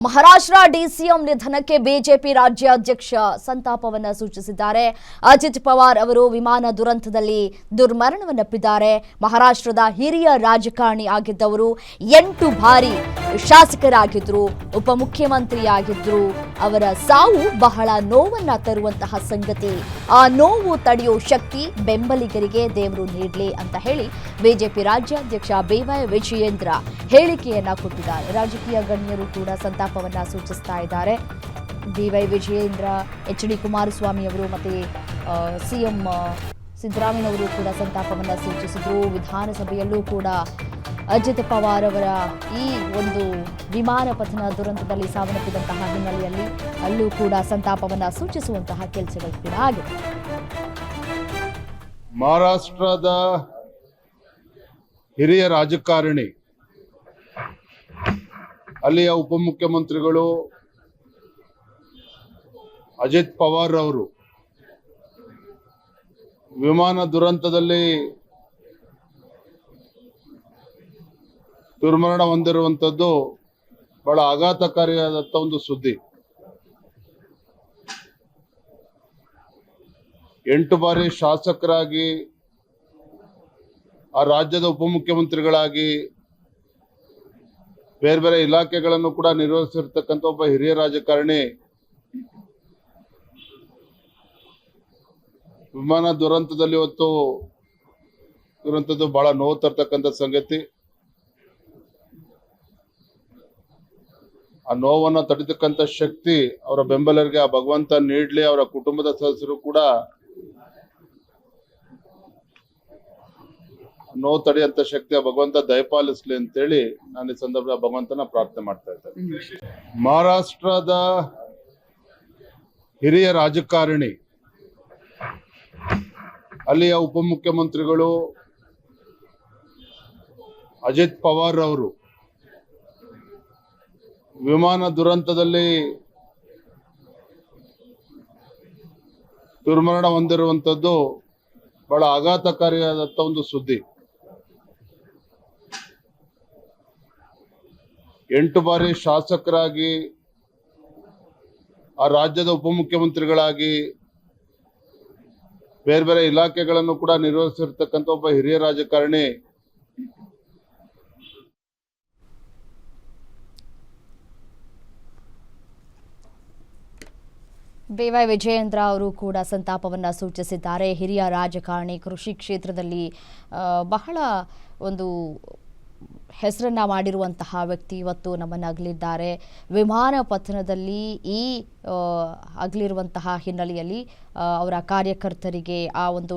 Maharashtra DCM ನಿಧನಕ್ಕೆ BJP ರಾಜ್ಯಾಧ್ಯಕ್ಷ ಸಂತಾಪವನ್ನು ಸೂಚಿಸಿದ್ದಾರೆ. ಅಜಿತ್ ಪವಾರ್ ಅವರು ವಿಮಾನ ದುರಂತದಲ್ಲಿ ದುರ್ಮರಣವನ್ನಪ್ಪಿದ್ದಾರೆ. ಮಹಾರಾಷ್ಟ್ರದ ಹಿರಿಯ ರಾಜಕಾರಣಿ ಆಗಿದ್ದವರು, 8 ಬಾರಿ ಶಾಸಕರಾಗಿದ್ರು, ಉಪಮುಖ್ಯಮಂತ್ರಿಯಾಗಿದ್ರು. ಅವರ ಸಾವು ಬಹಳ ನೋವನ್ನ ತರುವಂತಹ ಸಂಗತಿ. ಆ ನೋವು ತಡೆಯೋ ಶಕ್ತಿ ಬೆಂಬಲಿಗರಿಗೆ ದೇವರು ನೀಡಲಿ ಅಂತ ಹೇಳಿ ಬಿಜೆಪಿ ರಾಜ್ಯಾಧ್ಯಕ್ಷ ಬಿವೈ ವಿಜಯೇಂದ್ರ ಹೇಳಿಕೆಯನ್ನ ಕೊಟ್ಟಿದ್ದಾರೆ. ರಾಜಕೀಯ ಗಣ್ಯರು ಕೂಡ ಸಂತಾಪವನ್ನ ಸೂಚಿಸ್ತಾ ಇದ್ದಾರೆ. B Y Vijayendra, H D. ಕುಮಾರಸ್ವಾಮಿ ಅವರು ಮತ್ತೆ ಸಿಎಂ ಸಿದ್ದರಾಮಯ್ಯನವರು ಕೂಡ ಸಂತಾಪವನ್ನ ಸೂಚಿಸಿದ್ರು. ವಿಧಾನಸಭೆಯಲ್ಲೂ ಕೂಡ ಅಜಿತ್ ಪವಾರ್ ಅವರ ಈ ಒಂದು ವಿಮಾನ ಪತನ ದುರಂತದಲ್ಲಿ ಸಾವನ್ನಪ್ಪಿದಂತಹ ಹಿನ್ನೆಲೆಯಲ್ಲಿ ಅಲ್ಲೂ ಕೂಡ ಸಂತಾಪವನ್ನ ಸೂಚಿಸುವಂತಹ ಕೆಲಸಗಳು ಕೂಡ ಆಗಿದೆ. ಮಹಾರಾಷ್ಟ್ರದ ಹಿರಿಯ ರಾಜಕಾರಣಿ, ಅಲ್ಲಿಯ ಉಪಮುಖ್ಯಮಂತ್ರಿಗಳು ಅಜಿತ್ ಪವಾರ್ ಅವರು ವಿಮಾನ ದುರಂತದಲ್ಲಿ ದುರ್ಮರಣ ಹೊಂದಿರುವಂಥದ್ದು ಬಹಳ ಆಘಾತಕಾರಿಯಾದಂಥ ಒಂದು ಸುದ್ದಿ. 8 ಬಾರಿ ಶಾಸಕರಾಗಿ, ಆ ರಾಜ್ಯದ ಉಪಮುಖ್ಯಮಂತ್ರಿಗಳಾಗಿ, ಬೇರೆ ಬೇರೆ ಇಲಾಖೆಗಳನ್ನು ಕೂಡ ನಿರ್ವಹಿಸಿರ್ತಕ್ಕಂಥ ಒಬ್ಬ ಹಿರಿಯ ರಾಜಕಾರಣಿ ವಿಮಾನ ದುರಂತದಲ್ಲಿ ಇವತ್ತು ಇರುವಂಥದ್ದು ಬಹಳ ನೋವು ತರ್ತಕ್ಕಂಥ ಸಂಗತಿ. ಆ ನೋವನ್ನು ತಡಿತಕ್ಕಂಥ ಶಕ್ತಿ ಅವರ ಬೆಂಬಲರಿಗೆ ಆ ಭಗವಂತ ನೀಡಲಿ. ಅವರ ಕುಟುಂಬದ ಸದಸ್ಯರು ಕೂಡ ನೋವು ತಡೆಯಂತ ಶಕ್ತಿ ಆ ಭಗವಂತ ದಯಪಾಲಿಸ್ಲಿ ಅಂತೇಳಿ ನಾನು ಈ ಸಂದರ್ಭ ಭಗವಂತನ ಪ್ರಾರ್ಥನೆ ಮಾಡ್ತಾ ಇದ್ದೇನೆ. ಮಹಾರಾಷ್ಟ್ರದ ಹಿರಿಯ ರಾಜಕಾರಣಿ, ಅಲ್ಲಿಯ ಉಪಮುಖ್ಯಮಂತ್ರಿಗಳು ಅಜಿತ್ ಪವಾರ್ ಅವರು ವಿಮಾನ ದುರಂತದಲ್ಲಿ ದುರ್ಮರಣ ಹೊಂದಿರುವಂಥದ್ದು ಬಹಳ ಆಘಾತಕಾರಿಯಾದಂಥ ಒಂದು ಸುದ್ದಿ. 8 ಬಾರಿ ಶಾಸಕರಾಗಿ, ಆ ರಾಜ್ಯದ ಉಪಮುಖ್ಯಮಂತ್ರಿಗಳಾಗಿ, ಬೇರೆ ಬೇರೆ ಇಲಾಖೆಗಳನ್ನು ಕೂಡ ನಿರ್ವಹಿಸಿರ್ತಕ್ಕಂಥ ಒಬ್ಬ ಹಿರಿಯ ರಾಜಕಾರಣಿ ಬಿವೈ ವಿಜಯೇಂದ್ರ ಅವರು ಕೂಡ ಸಂತಾಪವನ್ನ ಸೂಚಿಸಿದ್ದಾರೆ. ಹಿರಿಯ ರಾಜಕಾರಣಿ, ಕೃಷಿ ಕ್ಷೇತ್ರದಲ್ಲಿ ಬಹಳ ಒಂದು ಹೆಸರನ್ನ ಮಾಡಿರುವಂತಹ ವ್ಯಕ್ತಿ ಇವತ್ತು ನಮ್ಮನ್ನು ಅಗಲಿದ್ದಾರೆ. ವಿಮಾನ ಪತನದಲ್ಲಿ ಈ ಅಗಲಿರುವಂತಹ ಹಿನ್ನೆಲೆಯಲ್ಲಿ ಅವರ ಕಾರ್ಯಕರ್ತರಿಗೆ ಆ ಒಂದು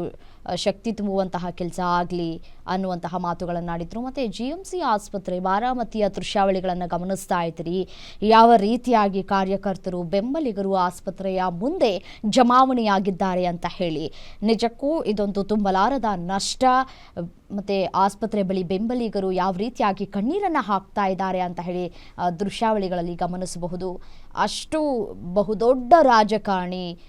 ಶಕ್ತಿ ತುಂಬುವಂತಹ ಕೆಲಸ ಆಗಲಿ ಅನ್ನುವಂತಹ ಮಾತುಗಳನ್ನಾಡಿದ್ರು. ಮತ್ತು GMC ಆಸ್ಪತ್ರೆ ಬಾರಾಮತಿಯ ದೃಶ್ಯಾವಳಿಗಳನ್ನು ಗಮನಿಸ್ತಾ ಇದ್ದೀರಿ. ಯಾವ ರೀತಿಯಾಗಿ ಕಾರ್ಯಕರ್ತರು, ಬೆಂಬಲಿಗರು ಆಸ್ಪತ್ರೆಯ ಮುಂದೆ ಜಮಾವಣೆಯಾಗಿದ್ದಾರೆ ಅಂತ ಹೇಳಿ ನಿಜಕ್ಕೂ ಇದೊಂದು ತುಂಬಲಾರದ ನಷ್ಟ. ಮತ್ತು ಆಸ್ಪತ್ರೆ ಬಳಿ ಬೆಂಬಲಿಗರು ಯಾವ ರೀತಿಯಾಗಿ ಕಣ್ಣೀರನ್ನು ಹಾಕ್ತಾ ಇದ್ದಾರೆ ಅಂತ ಹೇಳಿ ದೃಶ್ಯಾವಳಿಗಳಲ್ಲಿ ಗಮನಿಸಬಹುದು. ಅಷ್ಟು ಬಹುದೊಡ್ಡ ರಾಜಕಾರಣಿ,